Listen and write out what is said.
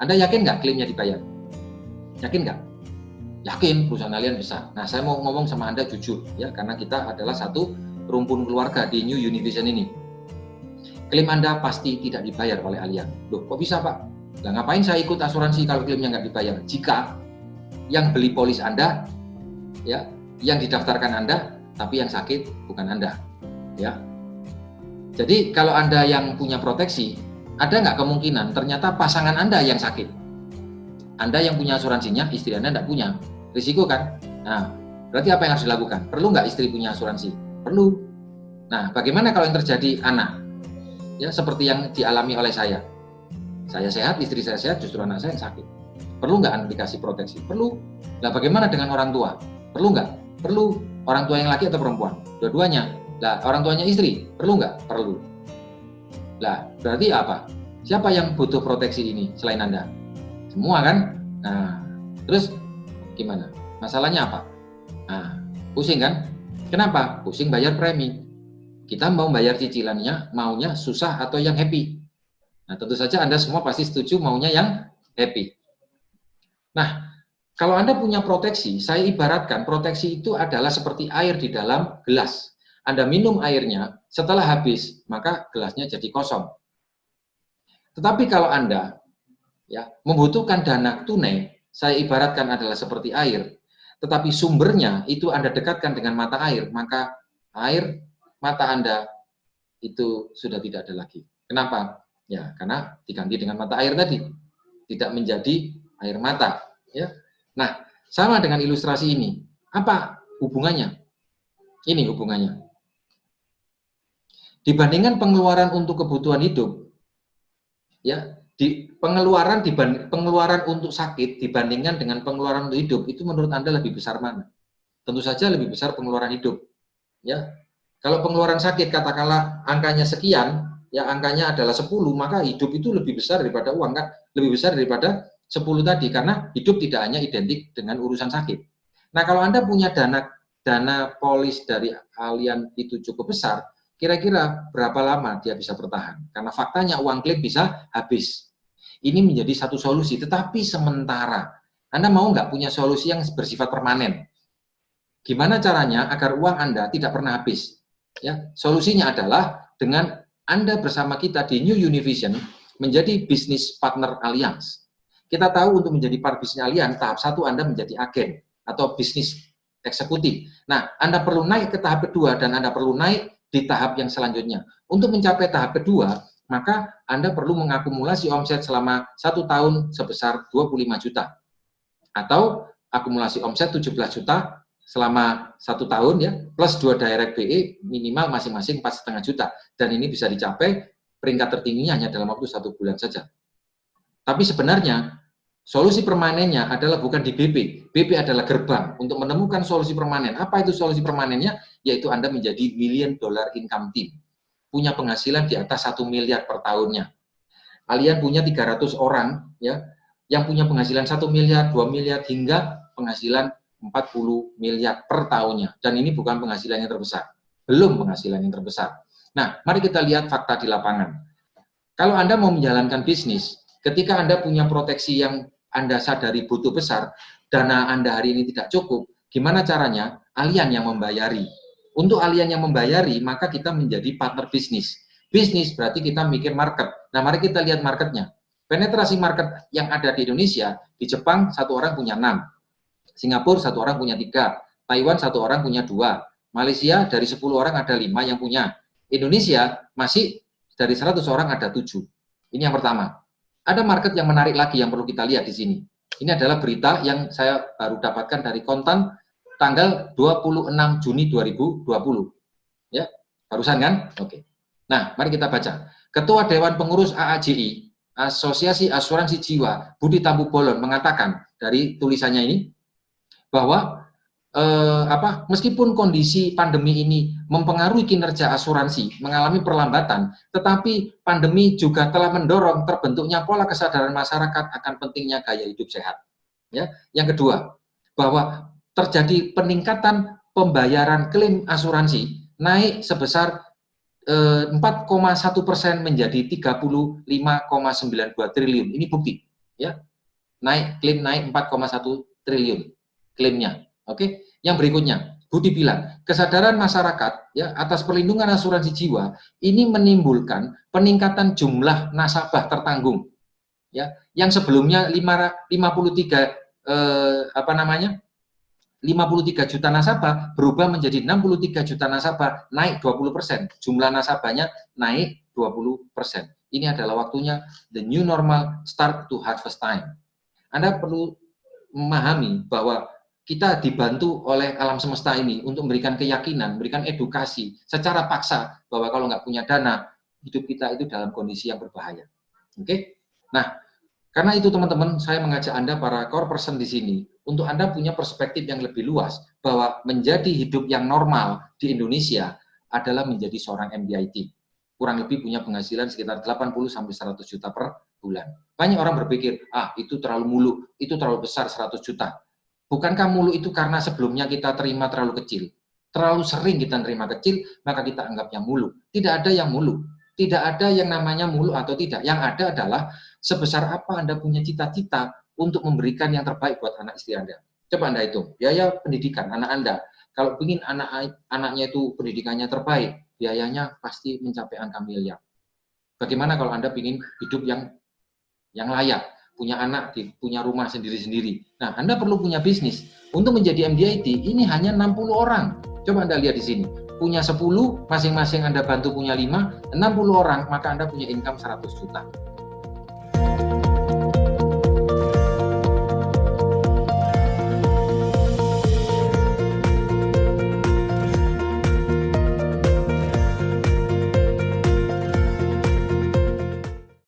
Anda yakin nggak klaimnya dibayar? Yakin nggak? Yakin, perusahaan kalian besar. Nah, saya mau ngomong sama Anda jujur, ya, karena kita adalah satu rumpun keluarga di New Univision ini. Klaim Anda pasti tidak dibayar oleh Allianz. Loh, kok bisa, Pak? Nah, ngapain saya ikut asuransi kalau klaimnya nggak dibayar? Jika yang beli polis Anda, ya, yang didaftarkan Anda, tapi yang sakit bukan Anda, ya. Jadi kalau Anda yang punya proteksi, ada nggak kemungkinan ternyata pasangan Anda yang sakit? Anda yang punya asuransinya, istri Anda nggak punya. Risiko kan? Nah, berarti apa yang harus dilakukan? Perlu nggak istri punya asuransi? Perlu. Nah, bagaimana kalau yang terjadi anak? Ya, seperti yang dialami oleh saya. Saya sehat, istri saya sehat, justru anak saya yang sakit. Perlu nggak Anda dikasih proteksi? Perlu. Nah, bagaimana dengan orang tua? Perlu nggak? Perlu. Orang tua yang laki atau perempuan? Dua-duanya. Lah, orang tuanya istri? Perlu nggak? Perlu. Lah, berarti apa? Siapa yang butuh proteksi ini selain Anda? Semua kan? Nah, terus gimana? Masalahnya apa? Nah, pusing kan? Kenapa? Pusing bayar premi. Kita mau bayar cicilannya, maunya susah atau yang happy? Nah, tentu saja Anda semua pasti setuju maunya yang happy. Nah, kalau Anda punya proteksi, saya ibaratkan proteksi itu adalah seperti air di dalam gelas. Anda minum airnya, setelah habis, maka gelasnya jadi kosong. Tetapi kalau Anda ya membutuhkan dana tunai, saya ibaratkan adalah seperti air, tetapi sumbernya itu Anda dekatkan dengan mata air, maka air mata Anda itu sudah tidak ada lagi. Kenapa? Ya, karena diganti dengan mata air tadi, tidak menjadi air mata. Ya. Nah, sama dengan ilustrasi ini. Apa hubungannya? Ini hubungannya. Dibandingkan pengeluaran untuk kebutuhan hidup, ya, pengeluaran untuk sakit dibandingkan dengan pengeluaran untuk hidup, itu menurut Anda lebih besar mana? Tentu saja lebih besar pengeluaran hidup. Ya, kalau pengeluaran sakit katakanlah angkanya sekian, ya angkanya adalah 10, maka hidup itu lebih besar daripada uang, kan? Lebih besar daripada 10 tadi, karena hidup tidak hanya identik dengan urusan sakit. Nah, kalau Anda punya dana polis dari Allianz itu cukup besar, kira-kira berapa lama dia bisa bertahan? Karena faktanya uang klaim bisa habis. Ini menjadi satu solusi, tetapi sementara. Anda mau nggak punya solusi yang bersifat permanen? Gimana caranya agar uang Anda tidak pernah habis? Ya, solusinya adalah dengan Anda bersama kita di New Univision menjadi bisnis partner Allianz. Kita tahu untuk menjadi partner bisnis Allianz, tahap 1 Anda menjadi agen atau bisnis eksekutif. Nah, Anda perlu naik ke tahap kedua dan Anda perlu naik di tahap yang selanjutnya. Untuk mencapai tahap kedua, maka Anda perlu mengakumulasi omset selama 1 tahun sebesar 25 juta. Atau akumulasi omset 17 juta selama 1 tahun, ya, plus 2 direct BE minimal masing-masing 4,5 juta. Dan ini bisa dicapai peringkat tertingginya hanya dalam waktu 1 bulan saja. Tapi sebenarnya solusi permanennya adalah bukan di BP. BP adalah gerbang untuk menemukan solusi permanen. Apa itu solusi permanennya? Yaitu Anda menjadi $1 million income team. Punya penghasilan di atas 1 miliar per tahunnya. Allianz punya 300 orang, ya, yang punya penghasilan 1 miliar, 2 miliar, hingga penghasilan 40 miliar per tahunnya. Dan ini bukan penghasilan yang terbesar. Belum penghasilan yang terbesar. Nah, mari kita lihat fakta di lapangan. Kalau Anda mau menjalankan bisnis, ketika Anda punya proteksi yang Anda sadari butuh besar, dana Anda hari ini tidak cukup, gimana caranya? Allianz yang membayari. Untuk Allianz yang membayari, maka kita menjadi partner bisnis. Bisnis berarti kita mikir market. Nah, mari kita lihat marketnya. Penetrasi market yang ada di Indonesia, di Jepang 1 orang punya 6, Singapura 1 orang punya 3, Taiwan 1 orang punya 2, Malaysia dari 10 orang ada 5 yang punya, Indonesia masih dari 100 orang ada 7. Ini yang pertama. Ada market yang menarik lagi yang perlu kita lihat di sini. Ini adalah berita yang saya baru dapatkan dari Kontan tanggal 26 Juni 2020. Ya, barusan kan? Oke. Nah, mari kita baca. Ketua Dewan Pengurus AAJI, Asosiasi Asuransi Jiwa, Budi Tambu Bolon mengatakan dari tulisannya ini bahwa meskipun kondisi pandemi ini mempengaruhi kinerja asuransi, mengalami perlambatan, tetapi pandemi juga telah mendorong terbentuknya pola kesadaran masyarakat akan pentingnya gaya hidup sehat. Ya, yang kedua, bahwa terjadi peningkatan pembayaran klaim asuransi naik sebesar 4,1% menjadi 35,92 triliun. Ini bukti. ya. Klaim naik 4,1 triliun klaimnya. Oke. Yang berikutnya, Budi bilang, kesadaran masyarakat ya atas perlindungan asuransi jiwa ini menimbulkan peningkatan jumlah nasabah tertanggung. Ya, yang sebelumnya 53 53 juta nasabah berubah menjadi 63 juta nasabah, naik 20%. Jumlah nasabahnya naik 20%. Ini adalah waktunya the new normal start to harvest time. Anda perlu memahami bahwa kita dibantu oleh alam semesta ini untuk memberikan keyakinan, memberikan edukasi secara paksa bahwa kalau nggak punya dana, hidup kita itu dalam kondisi yang berbahaya. Oke? Nah, karena itu teman-teman, saya mengajak Anda para core person di sini untuk Anda punya perspektif yang lebih luas bahwa menjadi hidup yang normal di Indonesia adalah menjadi seorang MDIT. Kurang lebih punya penghasilan sekitar 80-100 juta per bulan. Banyak orang berpikir, itu terlalu mulu, itu terlalu besar 100 juta. Bukankah mulu itu karena sebelumnya kita terima terlalu kecil? Terlalu sering kita terima kecil, maka kita anggap yang mulu. Tidak ada yang mulu. Tidak ada yang namanya mulu atau tidak. Yang ada adalah sebesar apa Anda punya cita-cita untuk memberikan yang terbaik buat anak istri Anda. Coba Anda hitung, biaya pendidikan anak Anda. Kalau ingin anaknya itu pendidikannya terbaik, biayanya pasti mencapai angka miliar. Bagaimana kalau Anda ingin hidup yang layak? Punya anak, punya rumah sendiri-sendiri. Nah, Anda perlu punya bisnis. Untuk menjadi MDIT, ini hanya 60 orang. Coba Anda lihat di sini. Punya 10, masing-masing Anda bantu punya 5, 60 orang, maka Anda punya income 100 juta.